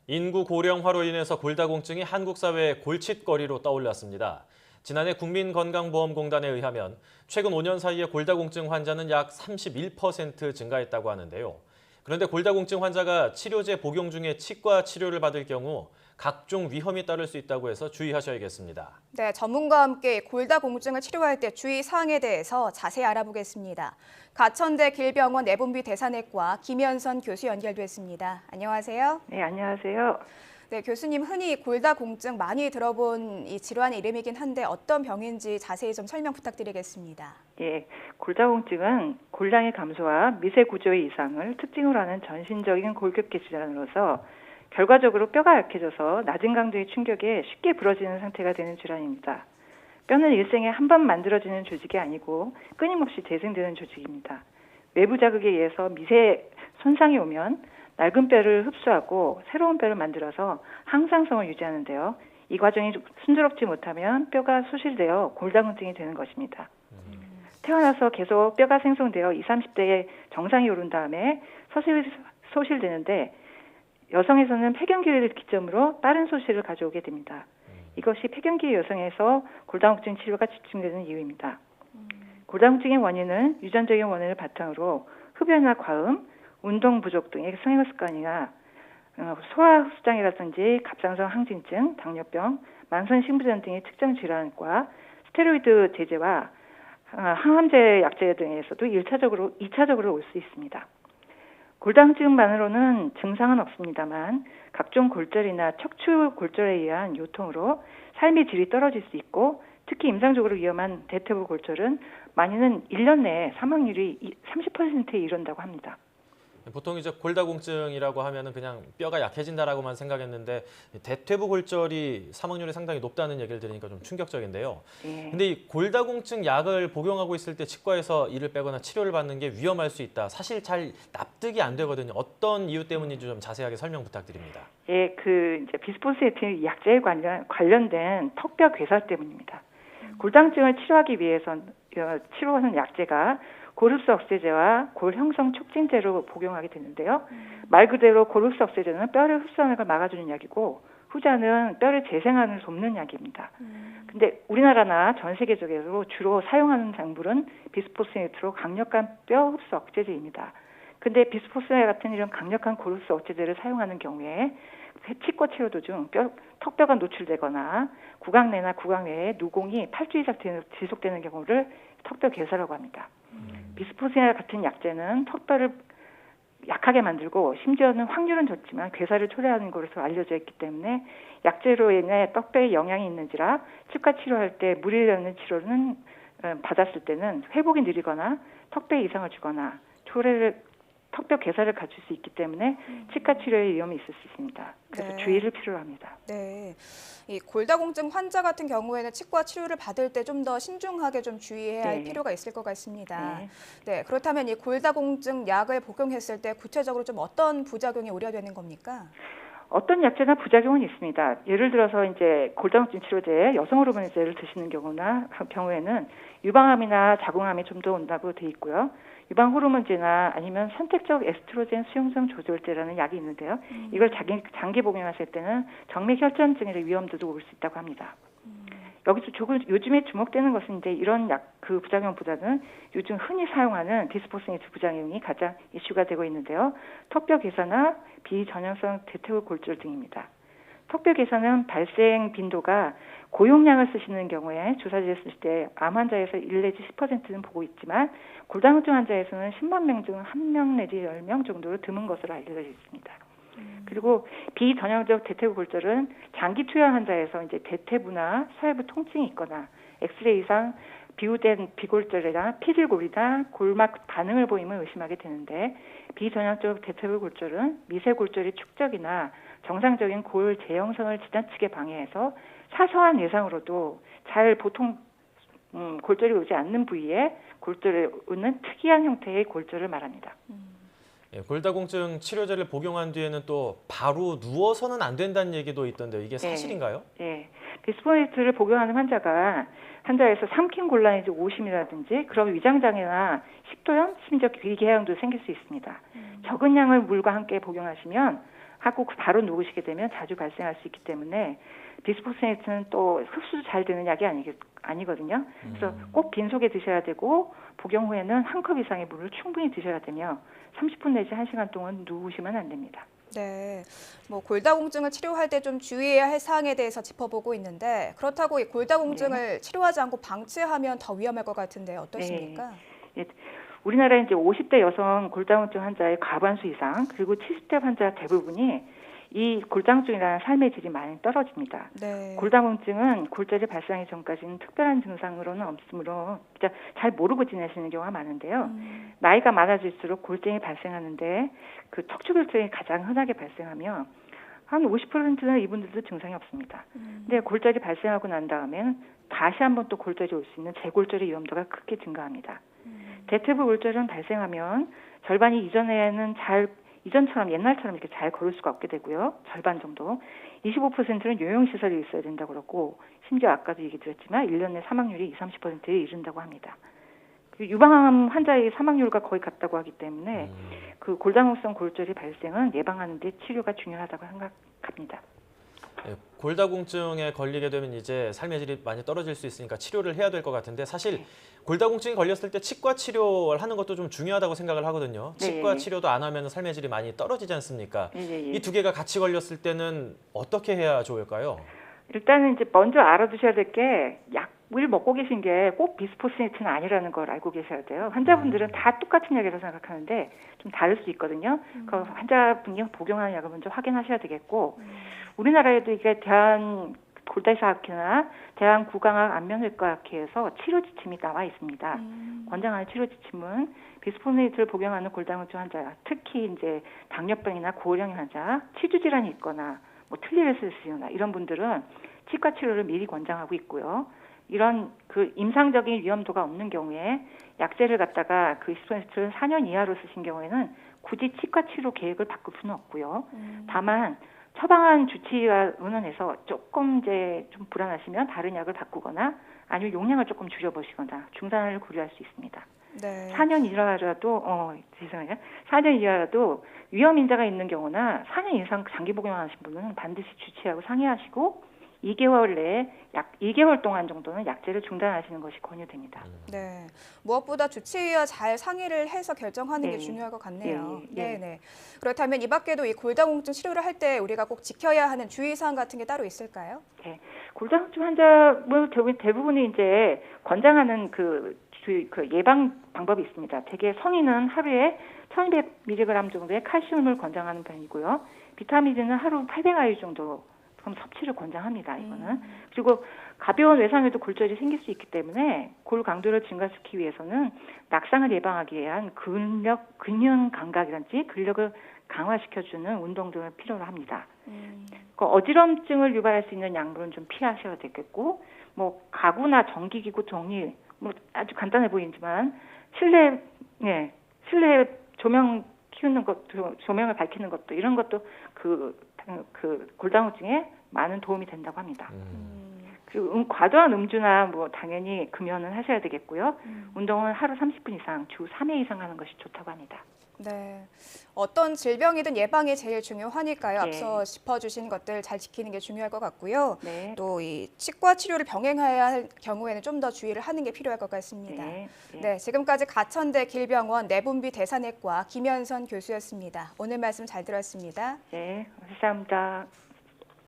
인구 고령화로 인해서 골다공증이 한국 사회의 골칫거리로 떠올랐습니다. 지난해 국민건강보험공단에 의하면 최근 5년 사이에 골다공증 환자는 약 31% 증가했다고 하는데요. 그런데 골다공증 환자가 치료제 복용 중에 치과 치료를 받을 경우 각종 위험이 따를 수 있다고 해서 주의하셔야겠습니다. 네, 전문가와 함께 골다공증을 치료할 때 주의 사항에 대해서 자세히 알아보겠습니다. 가천대 길병원 내분비 대사내과 김현선 교수 연결됐습니다. 안녕하세요. 네, 안녕하세요. 네, 교수님 흔히 골다공증 많이 들어본 이 질환의 이름이긴 한데 어떤 병인지 자세히 좀 설명 부탁드리겠습니다. 예, 골다공증은 골량의 감소와 미세 구조의 이상을 특징으로 하는 전신적인 골격계 질환으로서 결과적으로 뼈가 약해져서 낮은 강도의 충격에 쉽게 부러지는 상태가 되는 질환입니다. 뼈는 일생에 한 번 만들어지는 조직이 아니고 끊임없이 재생되는 조직입니다. 외부 자극에 의해서 미세 손상이 오면 낡은 뼈를 흡수하고 새로운 뼈를 만들어서 항상성을 유지하는데요. 이 과정이 순조롭지 못하면 뼈가 소실되어 골다공증이 되는 것입니다. 태어나서 계속 뼈가 생성되어 20, 30대에 정상이 오른 다음에 소실되는데 여성에서는 폐경기를 기점으로 빠른 소실을 가져오게 됩니다. 이것이 폐경기 여성에서 골다공증 치료가 집중되는 이유입니다. 골다공증의 원인은 유전적인 원인을 바탕으로 흡연이나 과음, 운동 부족 등의 생활 습관이나 소화흡수장애라든지 갑상선 항진증, 당뇨병, 만성신부전 등의 특정 질환과 스테로이드 제제와 항암제 약제 등에서도 2차적으로 올 수 있습니다. 골다공증만으로는 증상은 없습니다만 각종 골절이나 척추 골절에 의한 요통으로 삶의 질이 떨어질 수 있고 특히 임상적으로 위험한 대퇴부 골절은 많이는 1년 내에 사망률이 30%에 이른다고 합니다. 보통 이제 골다공증이라고 하면은 그냥 뼈가 약해진다라고만 생각했는데 대퇴부 골절이 사망률이 상당히 높다는 얘기를 들으니까 좀 충격적인데요. 예. 근데 이 골다공증 약을 복용하고 있을 때 치과에서 이를 빼거나 치료를 받는 게 위험할 수 있다. 사실 잘 납득이 안 되거든요. 어떤 이유 때문인지 좀 자세하게 설명 부탁드립니다. 예, 이제 비스포스에틴 약제에 관련된 턱뼈 괴살 때문입니다. 골다공증을 치료하기 위해서 치료하는 약제가 골흡수 억제제와 골 형성 촉진제로 복용하게 되는데요. 말 그대로 골흡수 억제제는 뼈를 흡수하는 걸 막아주는 약이고 후자는 뼈를 재생하는 돕는 약입니다. 근데 우리나라나 전 세계적으로 주로 사용하는 작물은 비스포스네이트로 강력한 뼈 흡수 억제제입니다. 근데 비스포스네 같은 이런 강력한 골흡수 억제제를 사용하는 경우에 치과 치료 도중 턱뼈가 노출되거나 구강내나 구강외에 누공이 8주 이상 지속되는 경우를 턱뼈 괴사라고 합니다. 비스포스네 같은 약제는 턱뼈를 약하게 만들고 심지어는 확률은 좋지만 괴사를 초래하는 것으로 알려져 있기 때문에 약제로 인해 턱뼈에 영향이 있는지라 치과 치료할 때 무리를 치료는 받았을 때는 회복이 느리거나 턱뼈에 이상을 주거나 턱뼈 괴사를 갖출 수 있기 때문에 치과 치료에 위험이 있을 수 있습니다. 그래서 네. 주의를 필요로 합니다. 네, 이 골다공증 환자 같은 경우에는 치과 치료를 받을 때 좀 더 신중하게 좀 주의해야 할 네. 필요가 있을 것 같습니다. 네. 네, 그렇다면 이 골다공증 약을 복용했을 때 구체적으로 좀 어떤 부작용이 우려되는 겁니까? 어떤 약제나 부작용은 있습니다. 예를 들어서 이제 골다공증 치료제 여성 호르몬제를 드시는 경우에는 유방암이나 자궁암이 좀 더 온다고 돼 있고요. 유방 호르몬제나 아니면 선택적 에스트로겐 수용성 조절제라는 약이 있는데요. 이걸 장기 복용하실 때는 정맥 혈전증의 위험도도 올 수 있다고 합니다. 여기서 요즘에 주목되는 것은 이제 이런 그 부작용보다는 요즘 흔히 사용하는 비스포스네이트 부작용이 가장 이슈가 되고 있는데요. 턱뼈 괴사나 비전형성 대퇴부 골절 등입니다. 턱뼈 괴사는 발생 빈도가 고용량을 쓰시는 경우에 조사됐을 때 암 환자에서 1 내지 10%는 보고 있지만 골다공증 환자에서는 10만 명 중 1명 내지 10명 정도로 드문 것으로 알려져 있습니다. 그리고 비전형적 대퇴부 골절은 장기 투여 환자에서 이제 대퇴부나 서해부 통증이 있거나 엑스레이상 비우된 비골절이나 피질골이나 골막 반응을 보이면 의심하게 되는데 비전형적 대퇴부 골절은 미세골절의 축적이나 정상적인 골 재형성을 지나치게 방해해서 사소한 예상으로도 보통 골절이 오지 않는 부위에 골절이 오는 특이한 형태의 골절을 말합니다. 예, 골다공증 치료제를 복용한 뒤에는 또 바로 누워서는 안 된다는 얘기도 있던데요. 이게 사실인가요? 네. 비스포네이트를 복용하는 환자에서 삼킴 곤란이지 오심이라든지 그런 위장장애나 식도염, 심지어 귀궤양도 생길 수 있습니다. 적은 양을 물과 함께 복용하시면 하고 바로 누우시게 되면 자주 발생할 수 있기 때문에 비스포스네이트는 또 흡수도 잘 되는 약이 아니거든요. 그래서 꼭 빈속에 드셔야 되고 복용 후에는 한 컵 이상의 물을 충분히 드셔야 되며 30분 내지 1시간 동안 누우시면 안 됩니다. 네, 뭐 골다공증을 치료할 때 좀 주의해야 할 사항에 대해서 짚어보고 있는데 그렇다고 이 골다공증을 치료하지 않고 방치하면 더 위험할 것 같은데 어떠십니까? 예, 우리나라 이제 50대 여성 골다공증 환자의 과반수 이상 그리고 70대 환자 대부분이 이 골다공증이라는 삶의 질이 많이 떨어집니다. 네. 골다공증은 골절이 발생하기 전까지는 특별한 증상으로는 없으므로 진짜 잘 모르고 지내시는 경우가 많은데요. 나이가 많아질수록 골증이 발생하는데 그 척추골절이 가장 흔하게 발생하며 한 50%는 이분들도 증상이 없습니다. 근데 골절이 발생하고 난 다음에는 다시 한번 또 골절이 올 수 있는 재골절의 위험도가 크게 증가합니다. 대퇴부 골절은 발생하면 절반이 이전처럼 옛날처럼 이렇게 잘 걸을 수가 없게 되고요. 절반 정도. 25%는 요양시설이 있어야 된다고 그러고 심지어 아까도 얘기 드렸지만 1년 내 사망률이 20-30%에 이른다고 합니다. 그 유방암 환자의 사망률과 거의 같다고 하기 때문에 그 골다공성 골절의 발생은 예방하는 데 치료가 중요하다고 생각합니다. 네, 골다공증에 걸리게 되면 이제 삶의 질이 많이 떨어질 수 있으니까 치료를 해야 될 것 같은데 사실 골다공증이 걸렸을 때 치과 치료를 하는 것도 좀 중요하다고 생각을 하거든요. 치과 치료도 안 하면 삶의 질이 많이 떨어지지 않습니까? 이 두 개가 같이 걸렸을 때는 어떻게 해야 좋을까요? 일단은 이제 먼저 알아두셔야 될 게 약을 먹고 계신 게 꼭 비스포스네이트는 아니라는 걸 알고 계셔야 돼요. 환자분들은 다 똑같은 약이라고 생각하는데 좀 다를 수 있거든요. 그 환자분이 복용하는 약을 먼저 확인하셔야 되겠고 우리나라에도 이게 대한 골다사학회나 대한구강학 안면외과학회에서 치료 지침이 나와 있습니다. 권장하는 치료 지침은 비스포스네이트를 복용하는 골다공증 환자, 특히 이제 당뇨병이나 고혈압 환자, 치주 질환이 있거나 뭐 틀니레시스나 이런 분들은 치과 치료를 미리 권장하고 있고요. 이런 그 임상적인 위험도가 없는 경우에 약제를 갖다가 그 비스포스네이트를 4년 이하로 쓰신 경우에는 굳이 치과 치료 계획을 바꿀 수는 없고요. 다만 처방한 주치의와 의논해서 조금 이제 좀 불안하시면 다른 약을 바꾸거나 아니면 용량을 조금 줄여보시거나 중단을 고려할 수 있습니다. 네. 4년 이하라도 4년 이하라도 위험 인자가 있는 경우나 4년 이상 장기 복용하신 분은 반드시 주치의하고 상의하시고 2개월 내에 약 2개월 동안 정도는 약제를 중단하시는 것이 권유됩니다. 네. 무엇보다 주치의와 잘 상의를 해서 결정하는 게 중요할 것 같네요. 네. 그렇다면 이 밖에도 이 골다공증 치료를 할 때 우리가 꼭 지켜야 하는 주의사항 같은 게 따로 있을까요? 네. 골다공증 환자 대부분이 이제 권장하는 그 예방 방법이 있습니다. 대개 성인은 하루에 1200mg 정도의 칼슘을 권장하는 편이고요. 비타민은 하루 800IU 정도 그럼 섭취를 권장합니다. 이거는. 그리고 가벼운 외상에도 골절이 생길 수 있기 때문에 골 강도를 증가시키기 위해서는 낙상을 예방하기 위한 근형 감각이라든지 근력을 강화시켜주는 운동 등을 필요로 합니다. 그 어지럼증을 유발할 수 있는 약물은 좀 피하셔야 되겠고, 뭐 가구나 전기기구 정리, 뭐 아주 간단해 보이지만 실내 조명 키우는 것도, 조명을 밝히는 것도 이런 것도 그 골다공증에 많은 도움이 된다고 합니다. 그리고 과도한 음주나 뭐 당연히 금연은 하셔야 되겠고요. 운동은 하루 30분 이상, 주 3회 이상 하는 것이 좋다고 합니다. 네. 어떤 질병이든 예방이 제일 중요하니까요. 앞서 짚어주신 것들 잘 지키는 게 중요할 것 같고요. 또 이 치과 치료를 병행해야 할 경우에는 좀 더 주의를 하는 게 필요할 것 같습니다. 네, 지금까지 가천대 길병원 내분비 대사내과 김현선 교수였습니다. 오늘 말씀 잘 들었습니다. 네, 감사합니다.